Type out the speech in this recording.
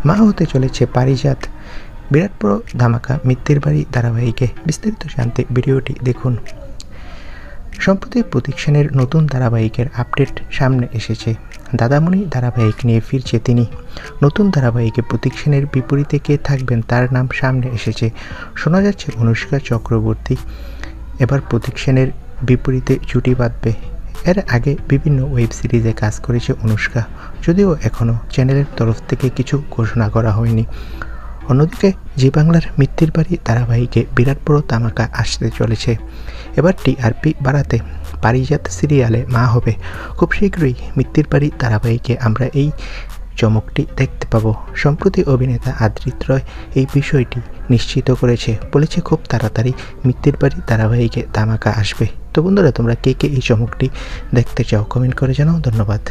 মা হতে চলেছে পারিজাত, বিরাট বড় ধামাকা মিত্তির বাড়ি ধারাবাহিকে। বিস্তারিত জানতে ভিডিওটি দেখুন। সম্প্রতি প্রতীক সেনের নতুন ধারাবাহিকের আপডেট সামনে এসেছে। দাদামণি ধারাবাহিক নিয়ে ফিরছে তিনি। নতুন ধারাবাহিকে প্রতীক সেনের বিপরীতে কে থাকবেন তার নাম সামনে এসেছে। শোনা যাচ্ছে অনুষ্কা চক্রবর্তী এবার প্রতীক সেনের বিপরীতে জুটি বাঁধবে। এর আগে বিভিন্ন ওয়েব সিরিজে কাজ করেছে অনুষ্কা, যদিও এখনও চ্যানেলের তরফ থেকে কিছু ঘোষণা করা হয়নি। অন্যদিকে জি বাংলার মিত্তির বাড়ি ধারাবাহিকে বিরাট বড় ধামাকা আসতে চলেছে। এবার টিআরপি বাড়াতে পারিজাত সিরিয়ালে মা হবে। খুব শীঘ্রই মিত্তির বাড়ি ধারাবাহিকে আমরা এই চমকটি দেখতে পাবো। সম্প্রতি অভিনেতা আদ্রিত রয় এই বিষয়টি নিশ্চিত করেছে, বলেছে খুব তাড়াতাড়ি মিত্তির বাড়ি ধারাবাহিকে ধামাকা আসবে। তো বন্ধুরা, তোমরা কে কে এই চমকটি দেখতে চাও কমেন্ট করে জানাও। ধন্যবাদ।